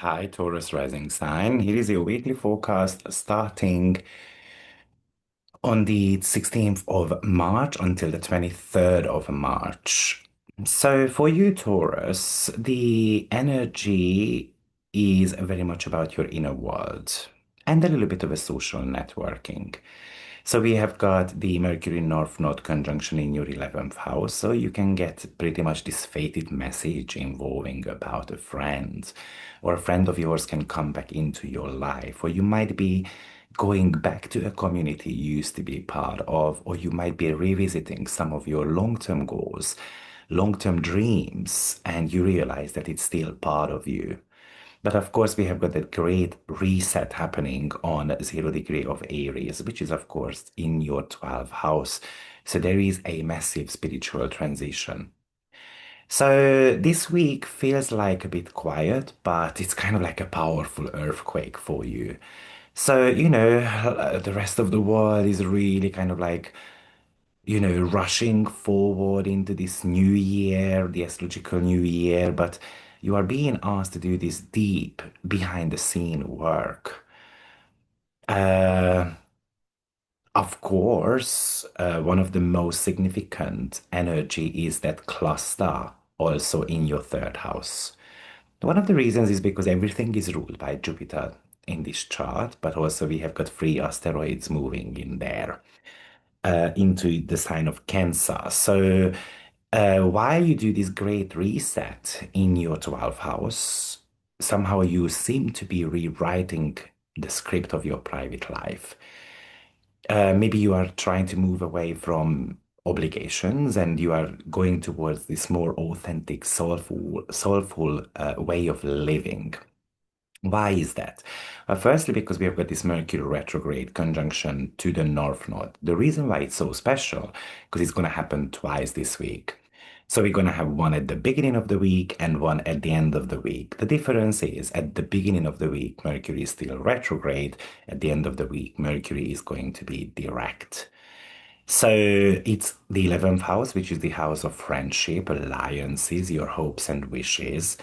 Hi, Taurus rising sign. Here is your weekly forecast starting on the 16th of March until the 23rd of March. So, for you, Taurus, the energy is very much about your inner world and a little bit of a social networking. So we have got the Mercury North Node conjunction in your 11th house, so you can get pretty much this fated message involving about a friend, or a friend of yours can come back into your life, or you might be going back to a community you used to be part of, or you might be revisiting some of your long-term goals, long-term dreams, and you realize that it's still part of you. But of course, we have got that great reset happening on 0 degree of Aries, which is, of course, in your 12th house. So there is a massive spiritual transition. So this week feels like a bit quiet, but it's kind of like a powerful earthquake for you. So, the rest of the world is really kind of like rushing forward into this new year, the astrological new year, but you are being asked to do this deep behind the scene work. Uh, of course, one of the most significant energy is that cluster also in your third house. One of the reasons is because everything is ruled by Jupiter in this chart, but also we have got three asteroids moving in there into the sign of Cancer. So, while you do this great reset in your 12th house, somehow you seem to be rewriting the script of your private life. Maybe you are trying to move away from obligations and you are going towards this more authentic, soulful way of living. Why is that? Firstly, because we have got this Mercury retrograde conjunction to the North Node. The reason why it's so special, because it's going to happen twice this week. So we're going to have one at the beginning of the week and one at the end of the week. The difference is at the beginning of the week, Mercury is still retrograde. At the end of the week, Mercury is going to be direct. So it's the 11th house, which is the house of friendship, alliances, your hopes and wishes.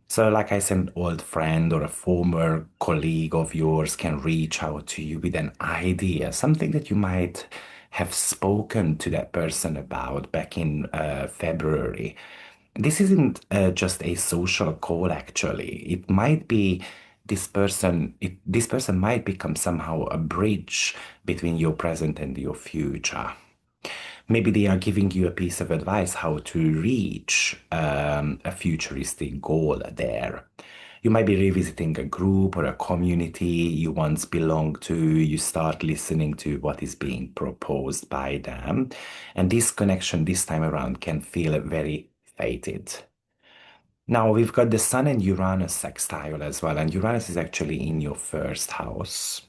So, like I said, an old friend or a former colleague of yours can reach out to you with an idea, something that you might have spoken to that person about back in February. This isn't just a social call, actually. It might be this person might become somehow a bridge between your present and your future. Maybe they are giving you a piece of advice how to reach a futuristic goal there. You might be revisiting a group or a community you once belonged to. You start listening to what is being proposed by them. And this connection this time around can feel very fated. Now we've got the Sun and Uranus sextile as well, and Uranus is actually in your first house.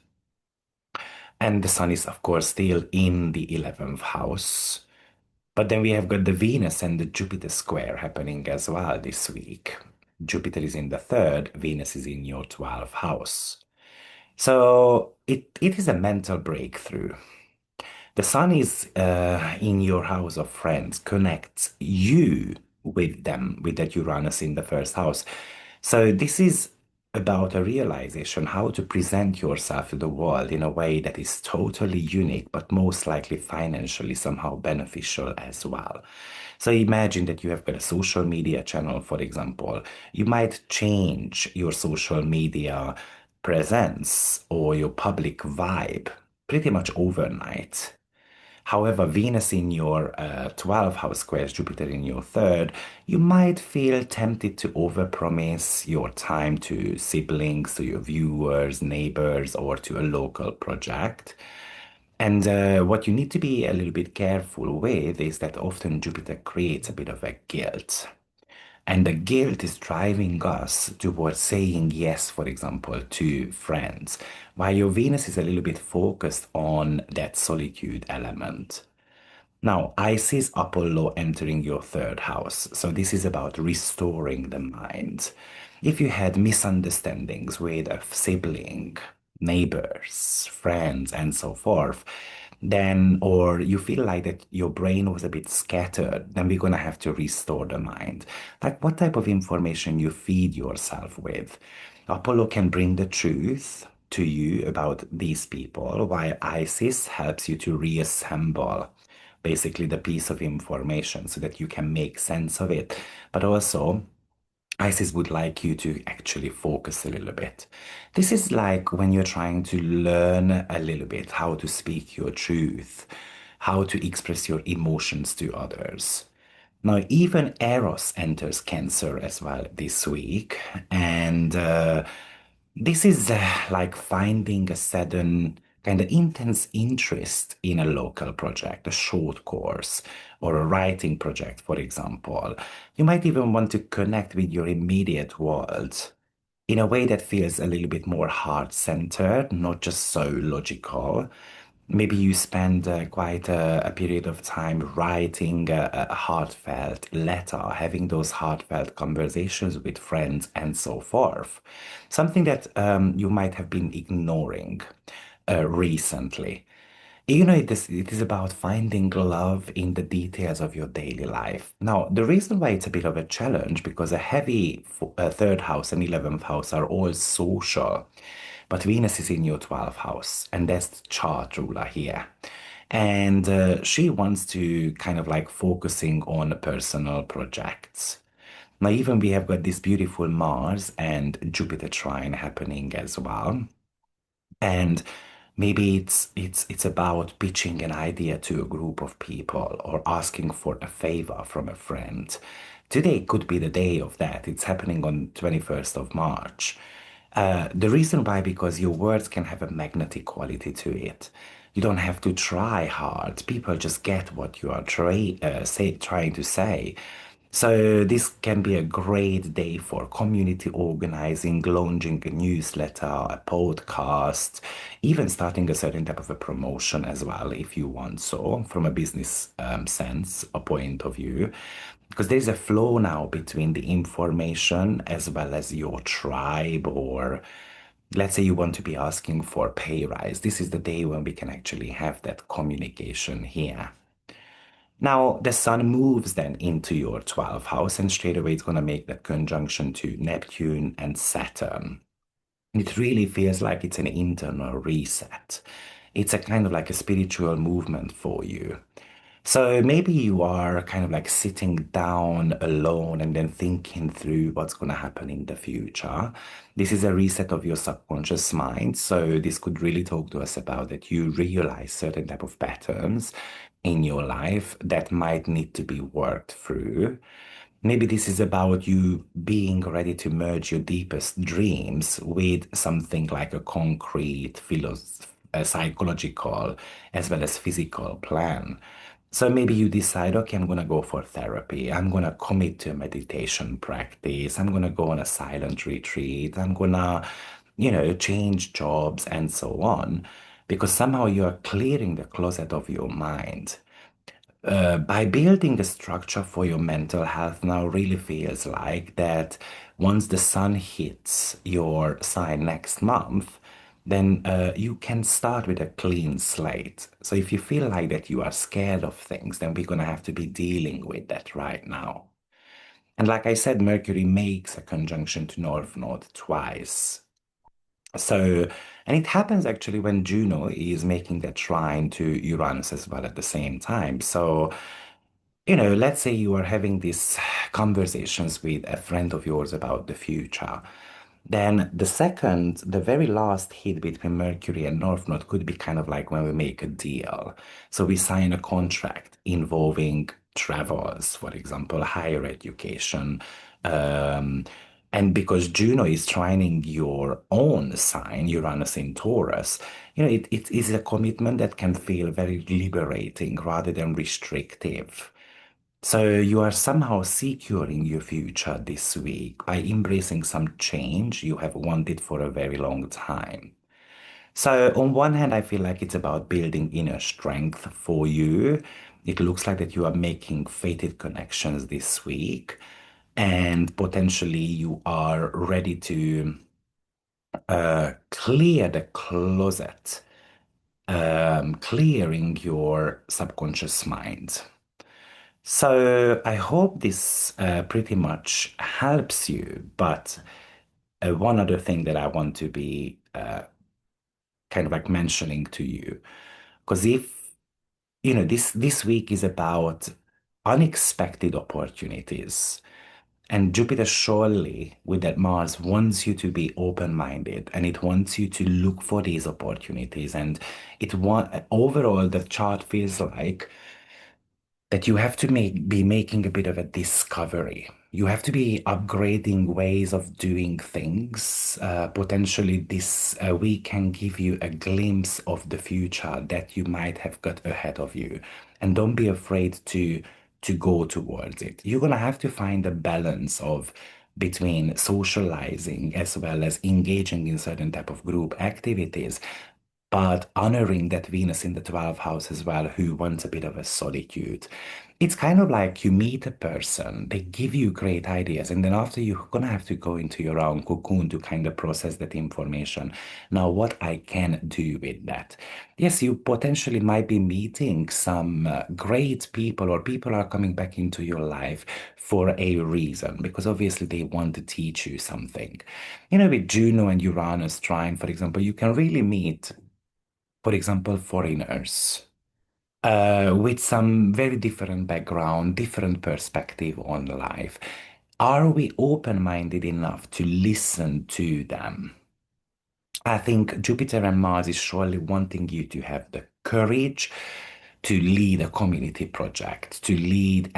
And the Sun is, of course, still in the 11th house. But then we have got the Venus and the Jupiter square happening as well this week. Jupiter is in the third, Venus is in your 12th house. So it is a mental breakthrough. The sun is in your house of friends, connects you with them, with that Uranus in the first house. So this is about a realization how to present yourself to the world in a way that is totally unique, but most likely financially somehow beneficial as well. So imagine that you have got a social media channel, for example. You might change your social media presence or your public vibe pretty much overnight. However, Venus in your 12th house squares Jupiter in your third, you might feel tempted to overpromise your time to siblings, to your viewers, neighbors, or to a local project. And what you need to be a little bit careful with is that often Jupiter creates a bit of a guilt. And the guilt is driving us towards saying yes, for example, to friends, while your Venus is a little bit focused on that solitude element. Now, Isis Apollo entering your third house. So, this is about restoring the mind. If you had misunderstandings with a sibling, neighbors, friends, and so forth, then, or you feel like that your brain was a bit scattered, then we're going to have to restore the mind. Like what type of information you feed yourself with. Apollo can bring the truth to you about these people, while Isis helps you to reassemble basically the piece of information so that you can make sense of it. But also, ISIS would like you to actually focus a little bit. This is like when you're trying to learn a little bit how to speak your truth, how to express your emotions to others. Now, even Eros enters Cancer as well this week, and this is like finding a sudden kind of intense interest in a local project, a short course, or a writing project, for example. You might even want to connect with your immediate world in a way that feels a little bit more heart-centered, not just so logical. Maybe you spend quite a period of time writing a heartfelt letter, having those heartfelt conversations with friends, and so forth. Something that you might have been ignoring recently. It is about finding love in the details of your daily life. Now, the reason why it's a bit of a challenge, because a heavy third house and 11th house are all social, but Venus is in your 12th house, and that's the chart ruler here. And she wants to kind of like focusing on personal projects. Now, even we have got this beautiful Mars and Jupiter trine happening as well. And maybe it's about pitching an idea to a group of people or asking for a favor from a friend. Today could be the day of that. It's happening on 21st of March. The reason why, because your words can have a magnetic quality to it. You don't have to try hard. People just get what you are trying to say. So this can be a great day for community organizing, launching a newsletter, a podcast, even starting a certain type of a promotion as well, if you want so, from a business sense or point of view. Because there's a flow now between the information as well as your tribe, or let's say you want to be asking for pay rise. This is the day when we can actually have that communication here. Now, the sun moves then into your 12th house, and straight away it's going to make that conjunction to Neptune and Saturn. It really feels like it's an internal reset. It's a kind of like a spiritual movement for you. So maybe you are kind of like sitting down alone and then thinking through what's going to happen in the future. This is a reset of your subconscious mind. So this could really talk to us about that you realize certain type of patterns in your life that might need to be worked through. Maybe this is about you being ready to merge your deepest dreams with something like a concrete, a psychological, as well as physical plan. So maybe you decide, okay, I'm going to go for therapy. I'm going to commit to a meditation practice. I'm going to go on a silent retreat. I'm going to, change jobs and so on. Because somehow you are clearing the closet of your mind. By building a structure for your mental health now really feels like that once the sun hits your sign next month, then you can start with a clean slate. So if you feel like that you are scared of things, then we're going to have to be dealing with that right now. And like I said, Mercury makes a conjunction to North Node twice. So, and it happens actually when Juno is making that trine to Uranus as well at the same time. So, let's say you are having these conversations with a friend of yours about the future. Then the very last hit between Mercury and North Node could be kind of like when we make a deal. So we sign a contract involving travels, for example, higher education. Um, and because Juno is trining your own sign, Uranus in Taurus, it is a commitment that can feel very liberating rather than restrictive. So you are somehow securing your future this week by embracing some change you have wanted for a very long time. So on one hand, I feel like it's about building inner strength for you. It looks like that you are making fated connections this week, and potentially you are ready to clear the closet clearing your subconscious mind. So I hope this pretty much helps you. But one other thing that I want to be kind of like mentioning to you, because if this week is about unexpected opportunities. And Jupiter surely, with that Mars, wants you to be open-minded and it wants you to look for these opportunities. And overall, the chart feels like that you have to be making a bit of a discovery. You have to be upgrading ways of doing things. Potentially, this week can give you a glimpse of the future that you might have got ahead of you. And don't be afraid to go towards it. You're gonna have to find a balance of between socializing as well as engaging in certain type of group activities, but honoring that Venus in the 12th house as well, who wants a bit of a solitude. It's kind of like you meet a person, they give you great ideas, and then after you're gonna have to go into your own cocoon to kind of process that information. Now, what I can do with that? Yes, you potentially might be meeting some great people, or people are coming back into your life for a reason, because obviously they want to teach you something. With Juno and Uranus trine, for example, you can really meet, for example, foreigners with some very different background, different perspective on life. Are we open-minded enough to listen to them? I think Jupiter and Mars is surely wanting you to have the courage to lead a community project, to lead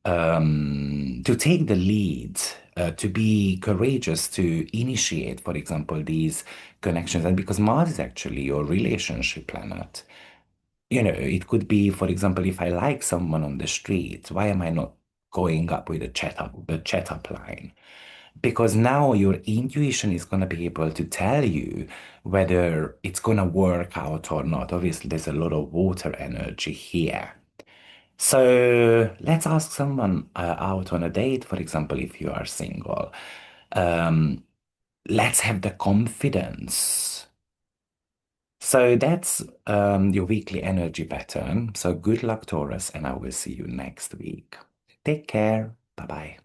to take the lead, to be courageous, to initiate, for example, these connections. And because Mars is actually your relationship planet, it could be, for example, if I like someone on the street, why am I not going up with the chat up line? Because now your intuition is going to be able to tell you whether it's going to work out or not. Obviously, there's a lot of water energy here. So let's ask someone out on a date, for example, if you are single. Um, let's have the confidence. So that's your weekly energy pattern. So good luck, Taurus, and I will see you next week. Take care. Bye bye.